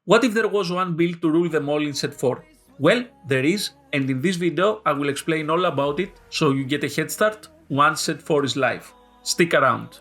What if there was one build to rule them all in set 4? Well, there is, and in this video I will explain all about it so you get a head start once set 4 is live. Stick around.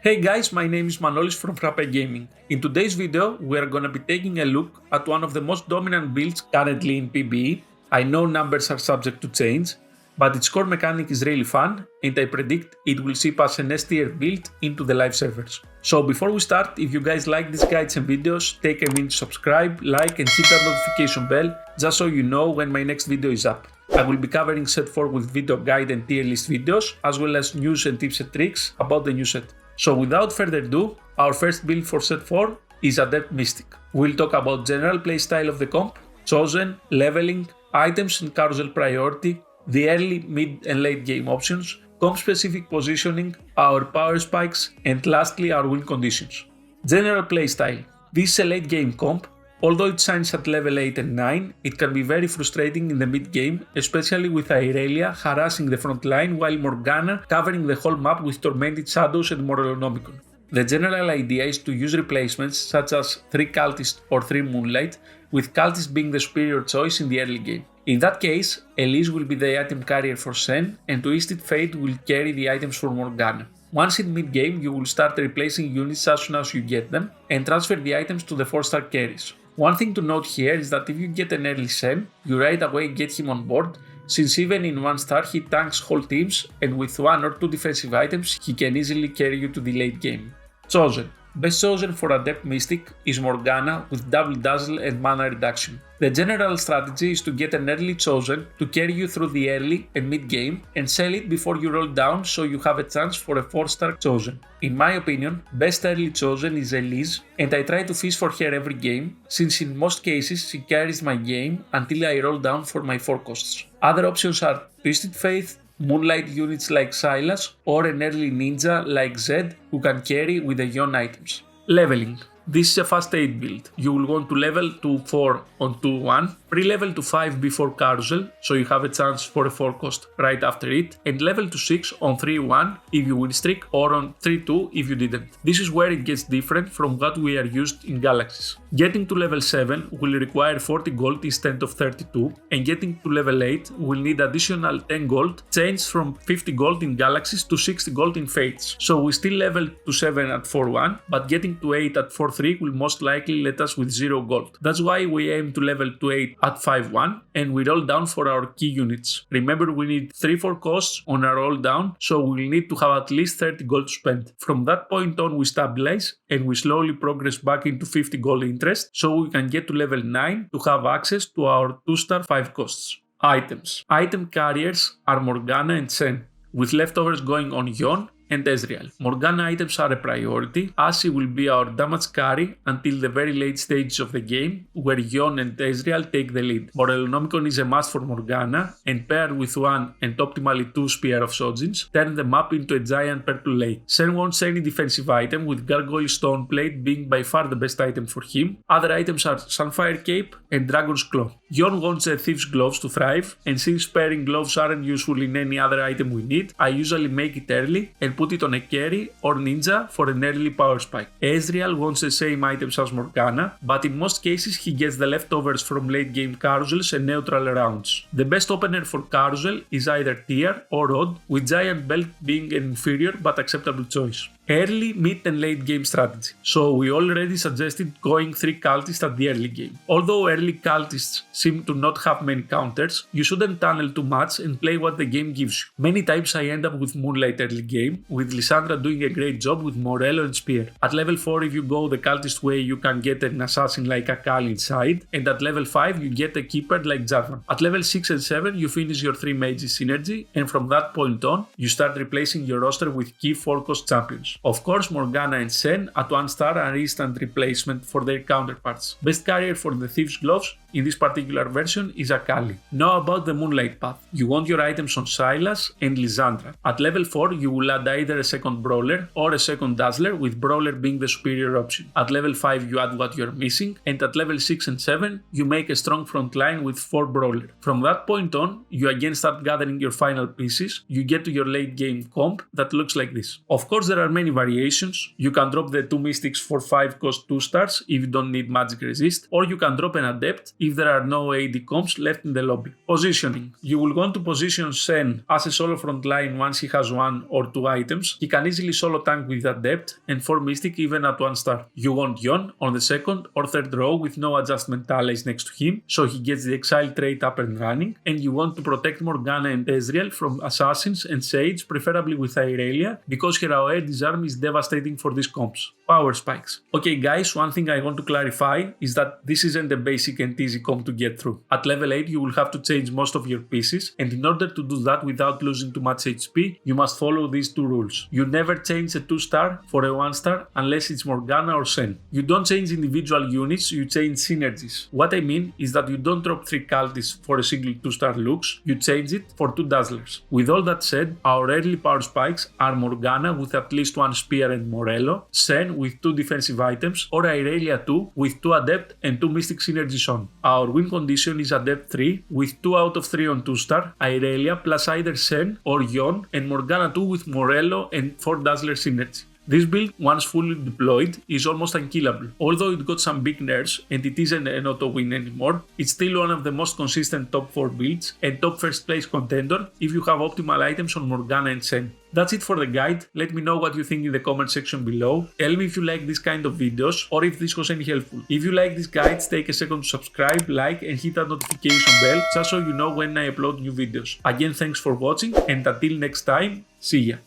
Hey guys, my name is Manolis from Frappe Gaming. In today's video we are gonna be taking a look at one of the most dominant builds currently in PBE. I know numbers are subject to change, but its core mechanic is really fun and I predict it will ship us an S-tier build into the live servers. So before we start, if you guys like these guides and videos, take a minute to subscribe, like and hit that notification bell just so you know when my next video is up. I will be covering set 4 with video guide and tier list videos, as well as news and tips and tricks about the new set. So without further ado, our first build for set 4 is Adept Mystic. We'll talk about general playstyle of the comp, chosen, leveling, items and carousel priority, the early, mid and late game options, comp specific positioning, our power spikes, and lastly our win conditions. General playstyle. This is a late game comp. Although it shines at level 8 and 9, it can be very frustrating in the mid game, especially with Irelia harassing the front line while Morgana covering the whole map with Tormented Shadows and Morellonomicon. The general idea is to use replacements such as 3 Cultist or 3 Moonlight, with Cultist being the superior choice in the early game. In that case, Elise will be the item carrier for Sen, and Twisted Fate will carry the items for Morgana. Once in mid game, you will start replacing units as soon as you get them, and transfer the items to the 4-star carries. One thing to note here is that if you get an early Sen, you right away get him on board, since even in 1-star he tanks whole teams, and with 1 or 2 defensive items he can easily carry you to the late game. Chosen. Best chosen for Adept Mystic is Morgana with double dazzle and mana reduction. The general strategy is to get an early chosen to carry you through the early and mid game and sell it before you roll down so you have a chance for a 4-star chosen. In my opinion, best early chosen is Elise, and I try to fish for her every game, since in most cases she carries my game until I roll down for my 4 costs. Other options are Twisted Faith, Moonlight units like Silas, or an early ninja like Zed who can carry with the Yon items. Leveling. This is a fast 8 build. You will want to level to 4 on 2-1, pre-level to 5 before carousel, so you have a chance for a 4 cost right after it, and level to 6 on 3-1 if you win streak, or on 3-2 if you didn't. This is where it gets different from what we are used in Galaxies. Getting to level 7 will require 40 gold instead of 32, and getting to level 8 will need additional 10 gold, changed from 50 gold in Galaxies to 60 gold in Fates. So we still level to 7 at 4-1, but getting to 8 at 4-3 will most likely let us with 0 gold. That's why we aim to level to 8 at 5-1 and we roll down for our key units. Remember, we need 3-4 costs on our roll down, so we'll need to have at least 30 gold to spend. From that point on we stabilize and we slowly progress back into 50 gold interest, so we can get to level 9 to have access to our 2-star 5 costs. Items. Item carriers are Morgana and Sen, with leftovers going on Yon and Ezreal. Morgana items are a priority, as she will be our damage carry until the very late stages of the game, where Yon and Ezreal take the lead. Morellonomicon is a must for Morgana, and paired with 1 and optimally 2 Spear of Shojins, turn the map into a giant purple lake. Sen wants any defensive item, with Gargoyle Stoneplate being by far the best item for him. Other items are Sunfire Cape and Dragon's Claw. Yon wants a Thief's Gloves to thrive, and since pairing gloves aren't useful in any other item we need, I usually make it early and put it on a carry or ninja for an early power spike. Ezreal wants the same items as Morgana, but in most cases he gets the leftovers from late game carousels and neutral rounds. The best opener for carousel is either Tier or Odd, with Giant Belt being an inferior but acceptable choice. Early, mid and late game strategy. So we already suggested going 3 cultists at the early game. Although early cultists seem to not have many counters, you shouldn't tunnel too much and play what the game gives you. Many times I end up with Moonlight early game, with Lissandra doing a great job with Morello and Spear. At level 4 if you go the cultist way you can get an assassin like Akali inside, and at level 5 you get a keeper like Jarvan. At level 6 and 7 you finish your 3 mages synergy, and from that point on you start replacing your roster with key 4-cost champions. Of course, Morgana and Sen at 1-star are instant replacement for their counterparts. Best carrier for the Thief's Gloves in this particular version is Akali. Now about the Moonlight path. You want your items on Sylas and Lysandra. At level 4 you will add either a second Brawler or a second Dazzler, with Brawler being the superior option. At level 5 you add what you are missing, and at level 6 and 7 you make a strong front line with 4 Brawler. From that point on, you again start gathering your final pieces. You get to your late game comp that looks like this. Of course there are many variations. You can drop the 2 Mystics for 5 cost 2 stars if you don't need magic resist, or you can drop an Adept if there are no AD comps left in the lobby. Positioning. You will want to position Sen as a solo front line once he has 1 or 2 items. He can easily solo tank with Adept and 4 Mystic even at 1 star. You want Yon on the second or third row with no adjustment allies next to him, so he gets the exile trait up and running, and you want to protect Morgana and Ezreal from assassins and Sage, preferably with Irelia, because her AoE disarm is devastating for these comps. Power spikes. Okay guys, one thing I want to clarify is that this isn't a basic and easy comp to get through. At level 8 you will have to change most of your pieces, and in order to do that without losing too much HP, you must follow these 2 rules. You never change a 2 star for a 1 star unless it's Morgana or Sen. You don't change individual units, you change synergies. What I mean is that you don't drop 3 cultists for a single 2 star looks, you change it for 2 dazzlers. With all that said, our early power spikes are Morgana with at least 1 spear and Morello, Sen with 2 defensive items, or Irelia 2 with 2 Adept and 2 Mystic synergies on. Our win condition is Adept 3 with 2 out of 3 on 2 star, Irelia plus either Sen or Yon, and Morgana 2 with Morello and 4 Dazzler synergy. This build, once fully deployed, is almost unkillable. Although it got some big nerfs and it isn't an auto win anymore, it's still one of the most consistent top 4 builds and top first place contender if you have optimal items on Morgana and Sen. That's it for the guide. Let me know what you think in the comment section below. Tell me if you like this kind of videos or if this was any helpful. If you like these guides, take a second to subscribe, like and hit that notification bell just so you know when I upload new videos. Again, thanks for watching, and until next time, see ya.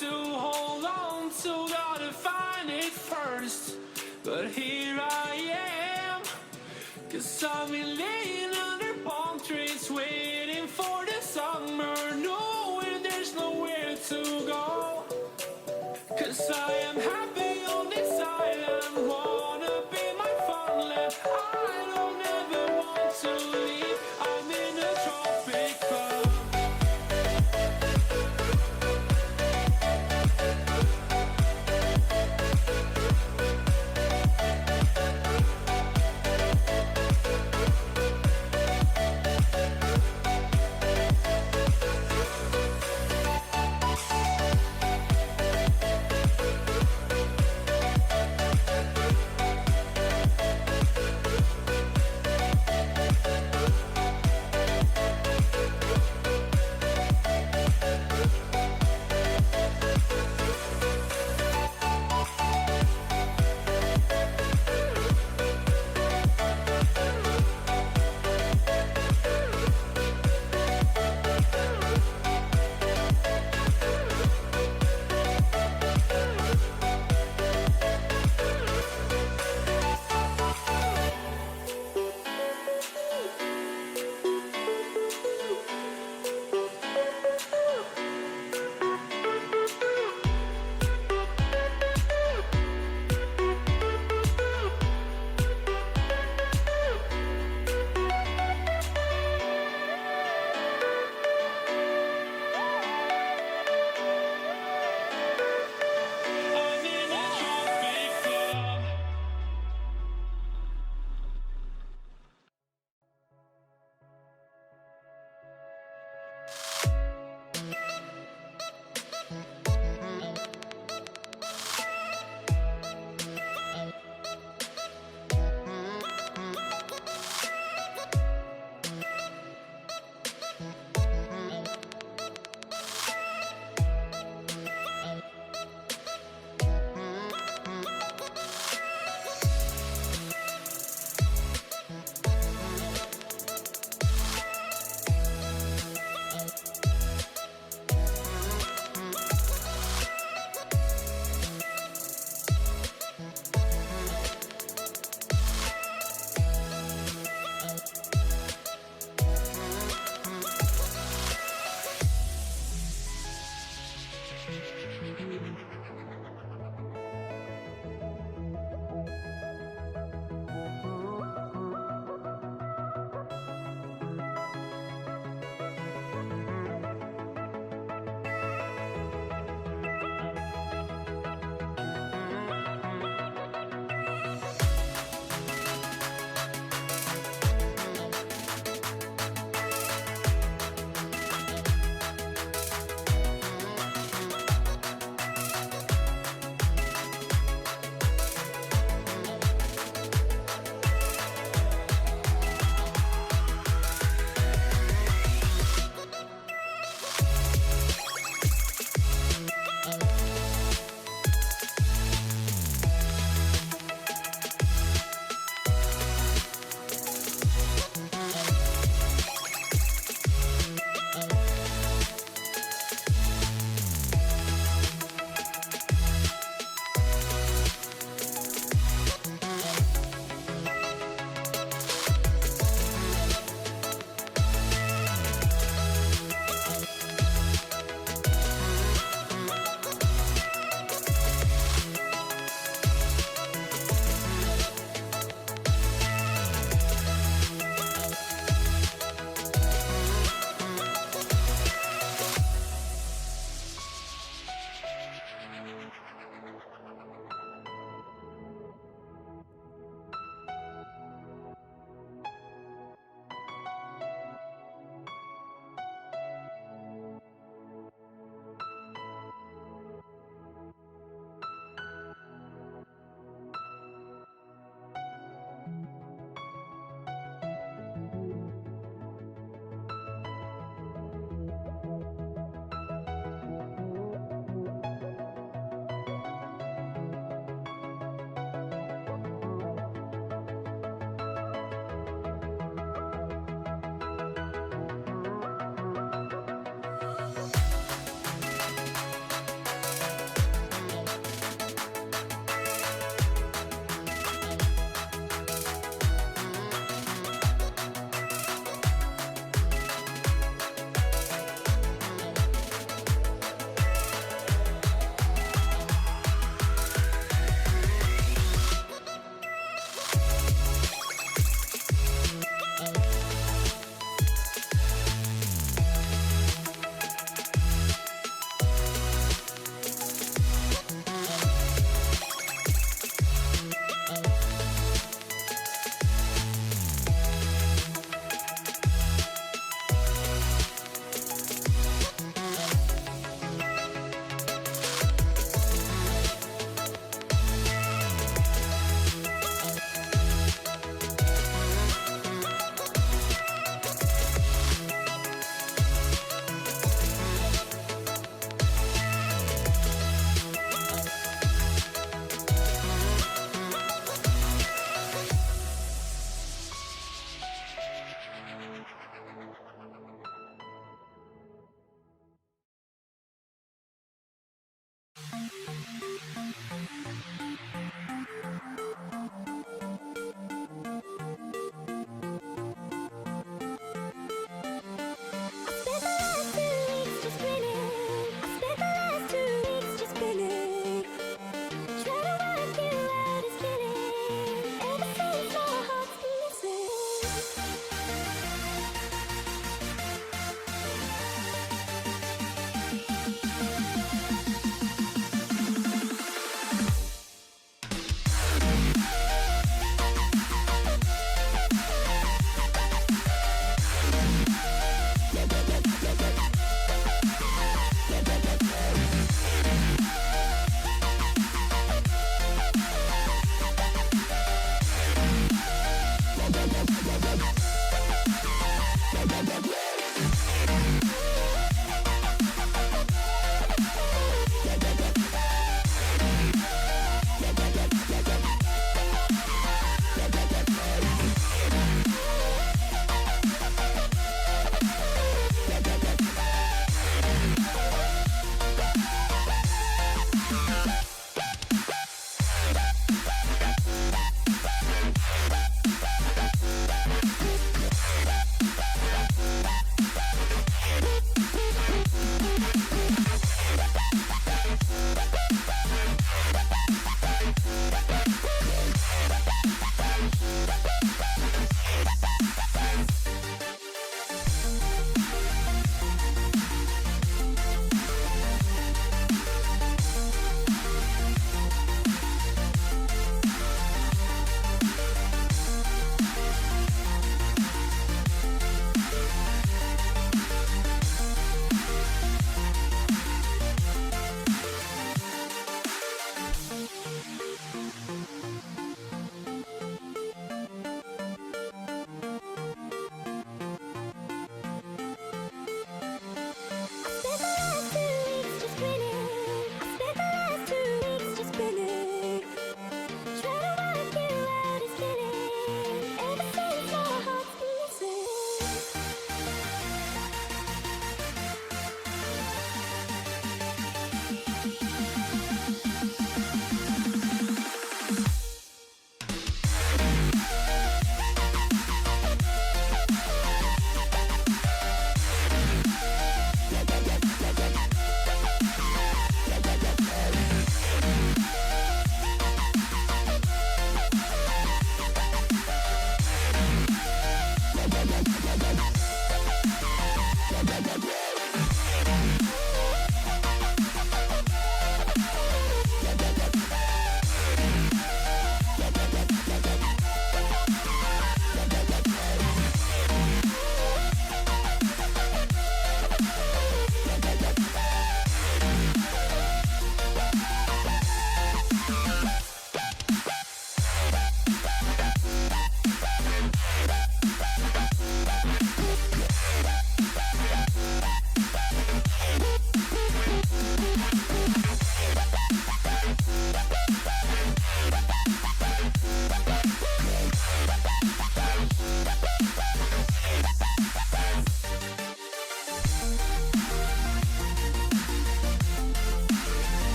to hold on to, gotta find it first. But here I am, 'cause I've been laying under palm trees, waiting for the summer, knowing there's nowhere to go. 'Cause I am happy on this island, wanna be my fun land. I don't ever want to leave, I'm in a tropic club.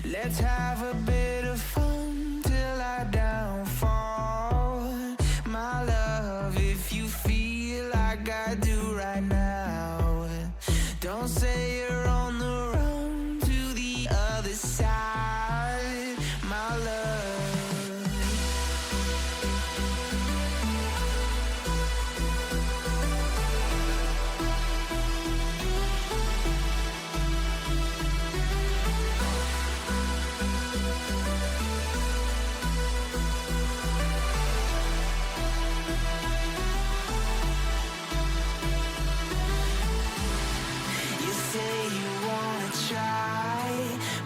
Let's have a bit of fun till I downfall. My love, if you feel like I do right now, don't say you're on the run to the other side, my love.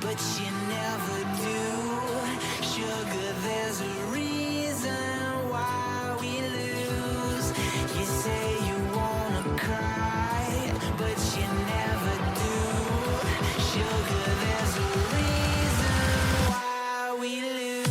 But you never do. Sugar, there's a reason why we lose. You say you wanna cry, but you never do. Sugar, there's a reason why we lose.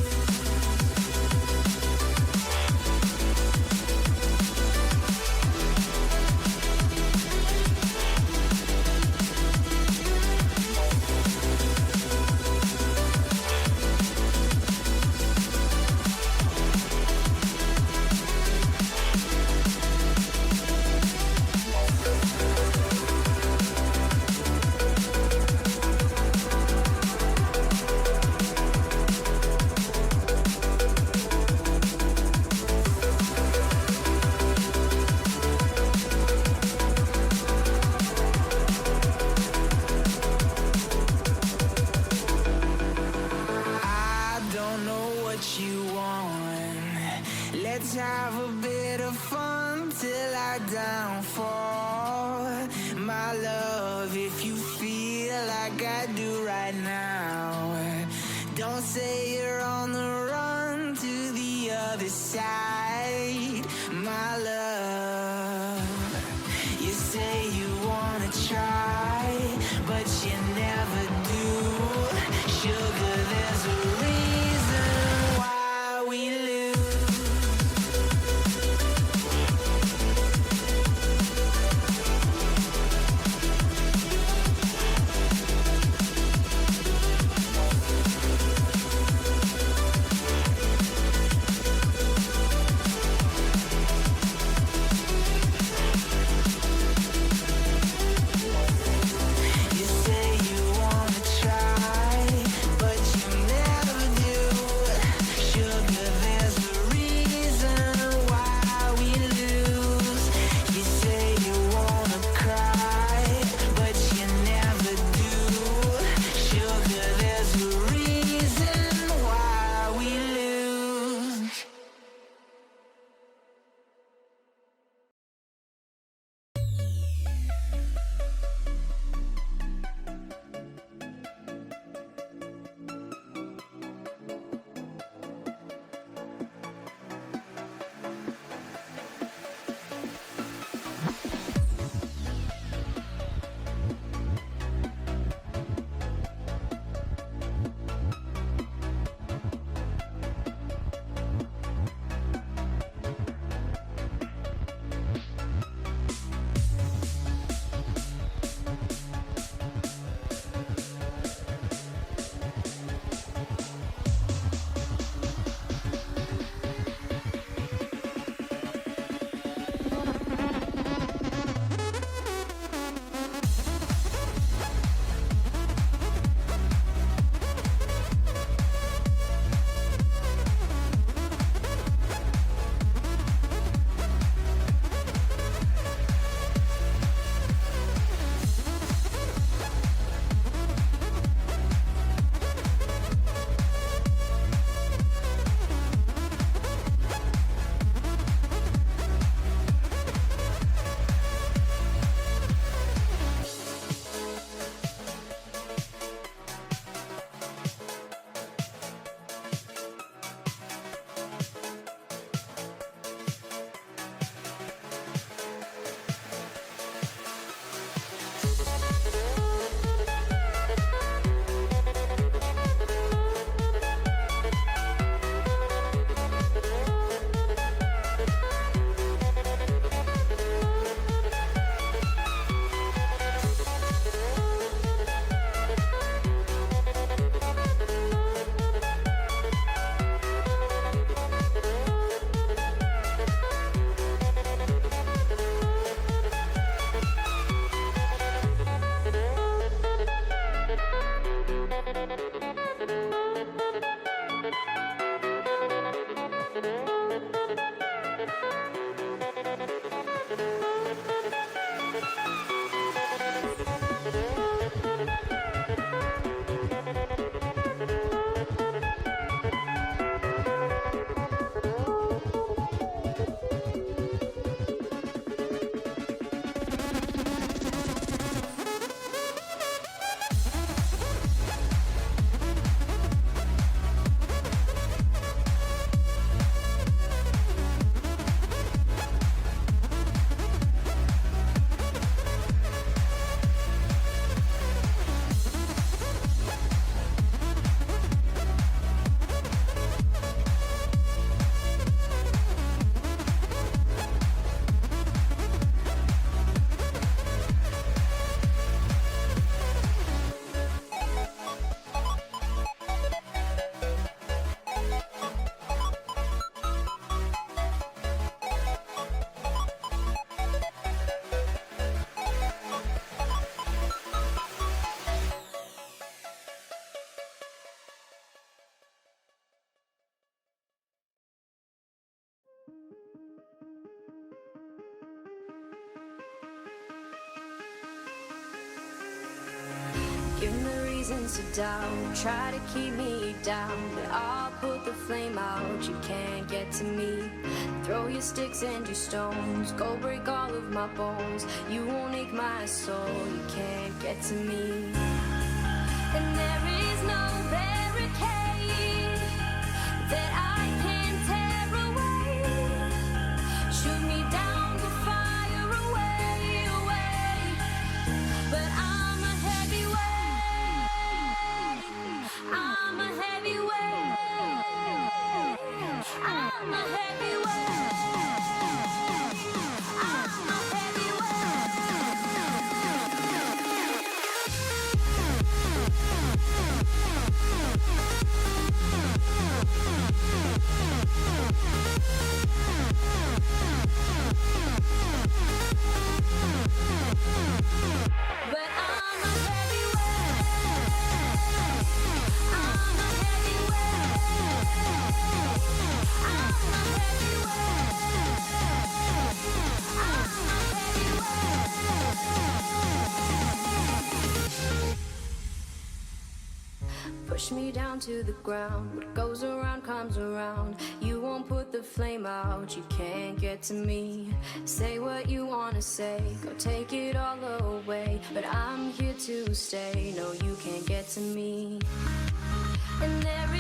Let's have a bit of fun till I downfall. My love, if you feel like I do right now, don't say you're on the run to the other side, my love. You say you wanna try, but you never do. Sugar, there's a reason why we lose. reasons to doubt, try to keep me down, but I'll put the flame out, you can't get to me. Throw your sticks and your stones, go break all of my bones, you won't ache my soul, you can't get to me. And there is no barricade that I can tear away. Shoot me down to fire away, away. But I'm a heavyweight. I'm a heavyweight. I'm a heavyweight. I'm a push me down to the ground. What goes around comes around. You won't put the flame out, you can't get to me. Say what you wanna say, go take it all away, but I'm here to stay. No, you can't get to me. And there